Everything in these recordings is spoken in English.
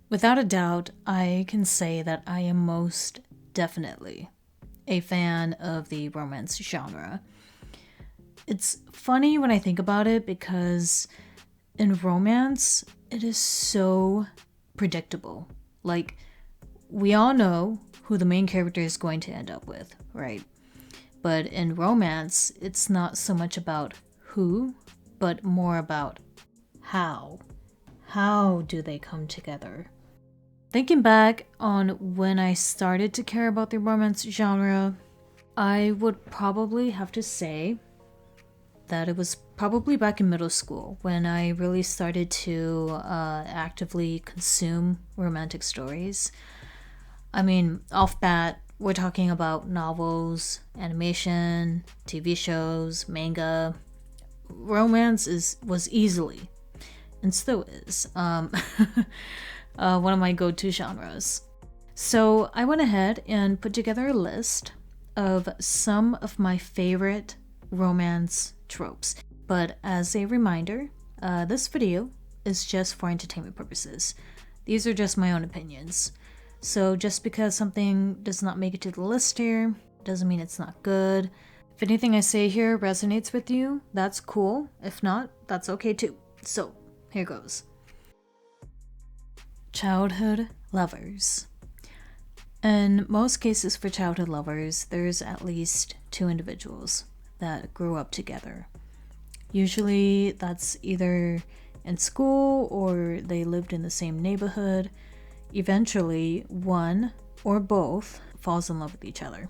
Without a doubt, I can say that I am most definitely a fan of the romance genre. It's funny when I think about it because in romance, it is so predictable. Like, we all know who the main character is going to end up with, right? But in romance, it's not so much about who, but more about how. How do they come together? Thinking back on when I started to care about the romance genre, I would probably have to say that it was probably back in middle school when I really started to actively consume romantic stories. I mean, off bat, we're talking about novels, animation, TV shows, manga. Romance was easily, and still is, one of my go-to genres. So I went ahead and put together a list of some of my favorite romance tropes. But as a reminder, this video is just for entertainment purposes. These are just my own opinions. So just because something does not make it to the list here, doesn't mean it's not good. If anything I say here resonates with you, that's cool. If not, that's okay too. So, here goes. Childhood lovers. In most cases for childhood lovers, there's at least two individuals that grew up together. Usually that's either in school or they lived in the same neighborhood. Eventually, one or both falls in love with each other.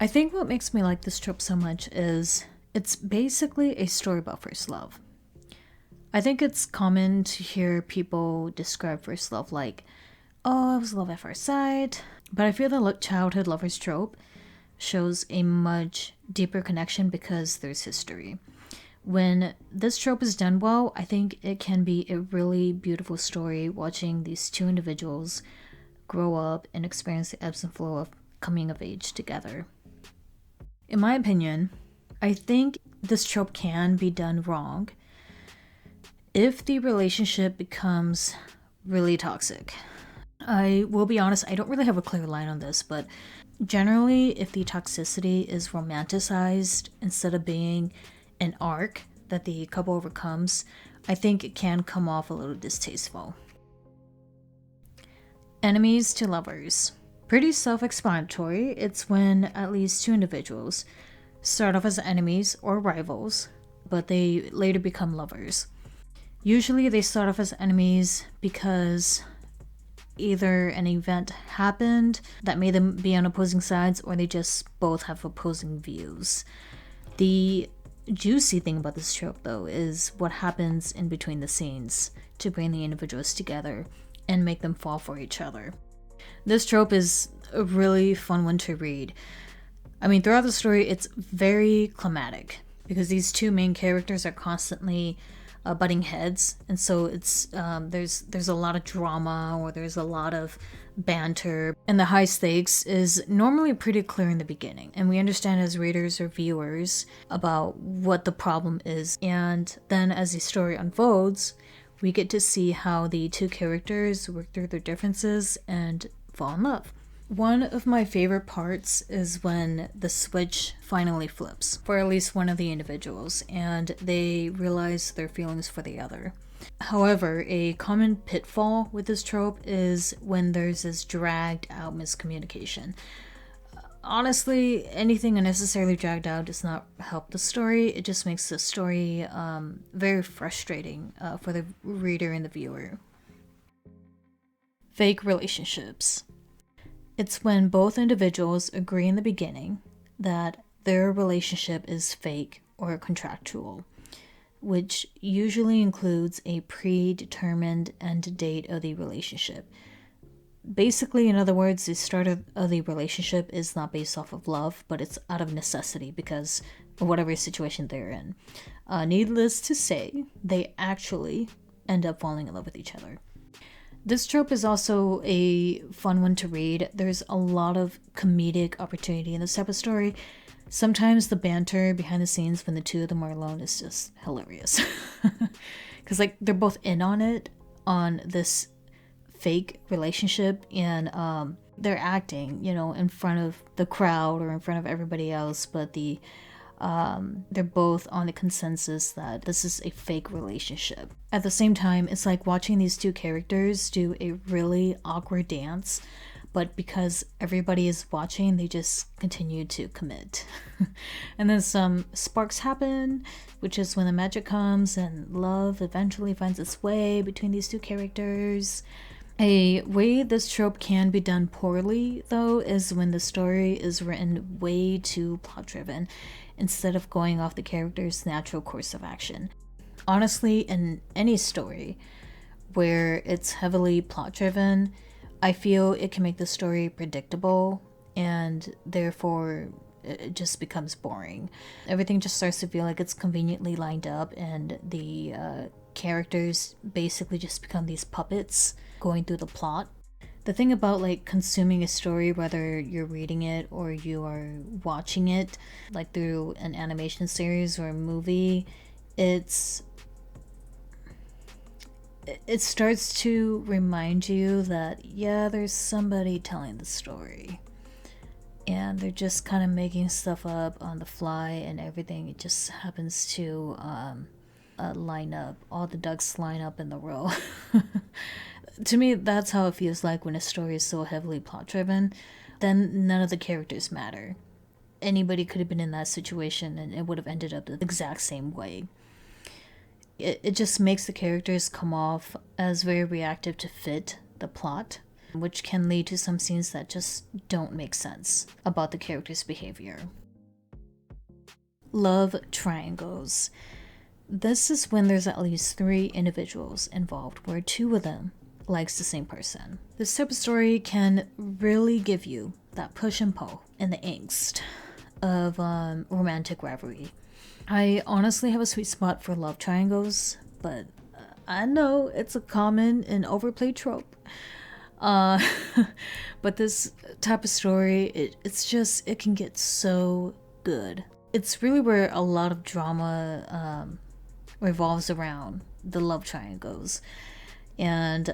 I think what makes me like this trope so much is it's basically a story about first love. I think it's common to hear people describe first love like, oh, it was love at first sight. But I feel the childhood lovers trope shows a much deeper connection because there's history. When this trope is done well, I think it can be a really beautiful story watching these two individuals grow up and experience the ebbs and flow of coming of age together. In my opinion, I think this trope can be done wrong if the relationship becomes really toxic. I will be honest, I don't really have a clear line on this, but generally, if the toxicity is romanticized instead of being an arc that the couple overcomes, I think it can come off a little distasteful. Enemies to lovers. Pretty self-explanatory. It's when at least two individuals start off as enemies or rivals, but they later become lovers. Usually they start off as enemies because either an event happened that made them be on opposing sides, or they just both have opposing views. The juicy thing about this trope, though, is what happens in between the scenes to bring the individuals together and make them fall for each other. This trope is a really fun one to read. I mean, throughout the story, it's very climatic because these two main characters are constantly butting heads, and so it's there's a lot of drama, or there's a lot of banter, and the high stakes is normally pretty clear in the beginning, and we understand as readers or viewers about what the problem is, and then as the story unfolds, we get to see how the two characters work through their differences and fall in love. One of my favorite parts is when the switch finally flips for at least one of the individuals and they realize their feelings for the other. However, a common pitfall with this trope is when there's this dragged out miscommunication. Honestly, anything unnecessarily dragged out does not help the story. It just makes the story very frustrating for the reader and the viewer. Fake relationships. It's when both individuals agree in the beginning that their relationship is fake or contractual, which usually includes a predetermined end date of the relationship. Basically, in other words, the start of the relationship is not based off of love, but it's out of necessity because of whatever situation they're in. Needless to say, they actually end up falling in love with each other. This trope is also a fun one to read. There's a lot of comedic opportunity in this type of story. Sometimes the banter behind the scenes when the two of them are alone is just hilarious. Because they're both in on it, on this fake relationship, and they're acting, in front of the crowd or in front of everybody else, but they're both on the consensus that this is a fake relationship. At the same time, it's like watching these two characters do a really awkward dance, but because everybody is watching, they just continue to commit. And then some sparks happen, which is when the magic comes and love eventually finds its way between these two characters. A way this trope can be done poorly, though, is when the story is written way too plot-driven instead of going off the character's natural course of action. Honestly, in any story where it's heavily plot-driven, I feel it can make the story predictable, and therefore it just becomes boring. Everything just starts to feel like it's conveniently lined up, and the characters basically just become these puppets going through the plot. The thing about like consuming a story, whether you're reading it or you are watching it, like through an animation series or a movie, it starts to remind you that, yeah, there's somebody telling the story. And they're just kind of making stuff up on the fly, and everything, it just happens to line up. All the ducks line up in the row. To me, that's how it feels like when a story is so heavily plot-driven. Then none of the characters matter. Anybody could have been in that situation, and it would have ended up the exact same way. It just makes the characters come off as very reactive to fit the plot, which can lead to some scenes that just don't make sense about the character's behavior. Love triangles. This is when there's at least 3 individuals involved, where 2 of them likes the same person. This type of story can really give you that push and pull and the angst of romantic rivalry. I honestly have a sweet spot for love triangles, but I know it's a common and overplayed trope. But this type of story, it can get so good. It's really where a lot of drama revolves around the love triangles. And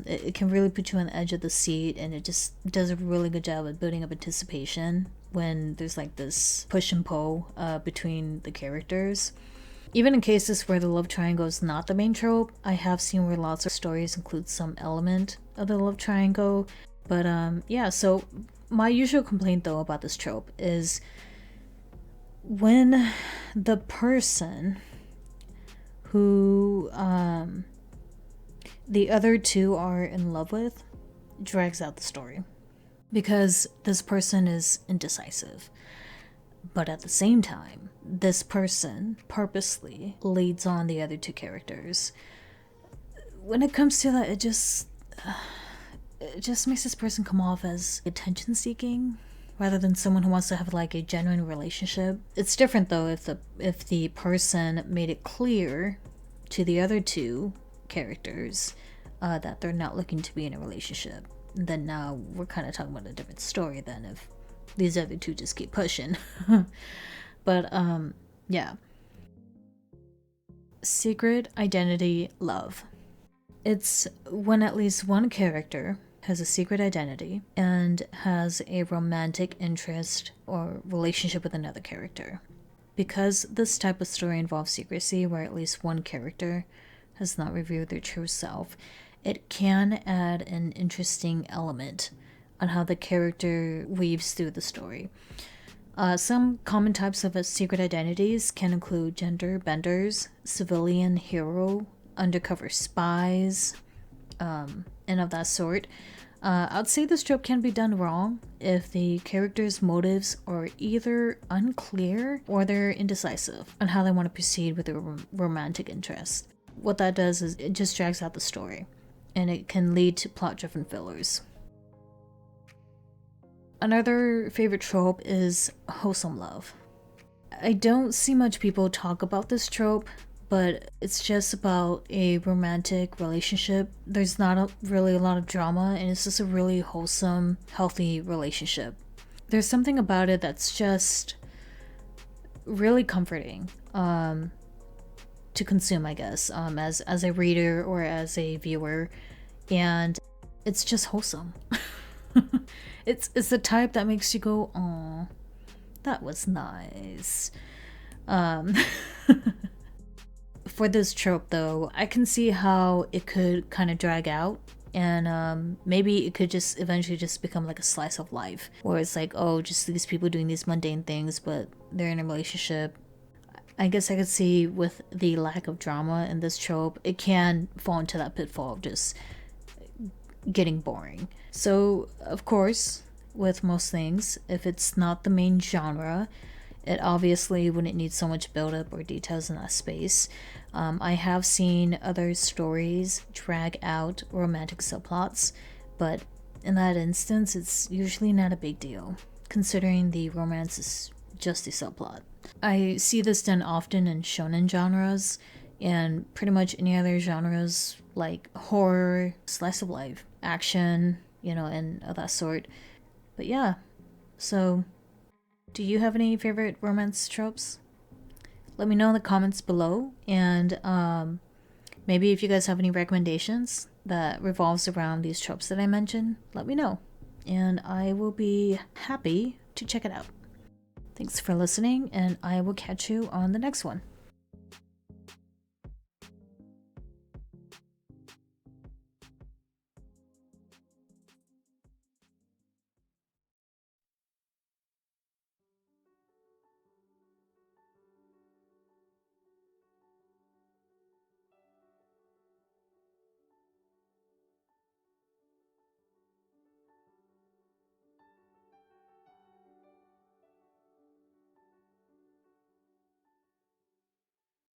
it can really put you on the edge of the seat, and it just does a really good job at building up anticipation when there's like this push and pull between the characters. Even in cases where the love triangle is not the main trope, I have seen where lots of stories include some element of the love triangle. But yeah, so my usual complaint though about this trope is when the person who the other 2 are in love with drags out the story, because this person is indecisive, but at the same time this person purposely leads on the other 2 characters. When it comes to that, it just makes this person come off as attention seeking rather than someone who wants to have like a genuine relationship. It's different though if the person made it clear to the other 2 characters that they're not looking to be in a relationship. Then now we're kind of talking about a different story than if these other 2 just keep pushing. But yeah. Secret identity love. It's when at least one character has a secret identity and has a romantic interest or relationship with another character. Because this type of story involves secrecy, where at least one character has not revealed their true self, it can add an interesting element on how the character weaves through the story. Some common types of secret identities can include gender benders, civilian hero, undercover spies, and of that sort. I'd say this trope can be done wrong if the character's motives are either unclear or they're indecisive on how they want to proceed with their romantic interest. What that does is it just drags out the story, and it can lead to plot-driven fillers. Another favorite trope is wholesome love. I don't see much people talk about this trope, but it's just about a romantic relationship. There's not really a lot of drama, and it's just a really wholesome, healthy relationship. There's something about it that's just really comforting to consume, I guess, as a reader or as a viewer. And it's just wholesome. It's the type that makes you go, "Oh, that was nice." Um, for this trope, though, I can see how it could kind of drag out, and maybe it could just eventually just become like a slice of life, where it's like, oh, just these people doing these mundane things, but they're in a relationship. I guess I could see with the lack of drama in this trope, it can fall into that pitfall of just getting boring. So, of course, with most things, if it's not the main genre, it obviously wouldn't need so much build-up or details in that space. I have seen other stories drag out romantic subplots, but in that instance, it's usually not a big deal, considering the romance is just a subplot. I see this done often in shonen genres, and pretty much any other genres like horror, slice of life, action, and of that sort. But yeah, so do you have any favorite romance tropes? Let me know in the comments below, and maybe if you guys have any recommendations that revolves around these tropes that I mentioned, let me know, and I will be happy to check it out. Thanks for listening, and I will catch you on the next one.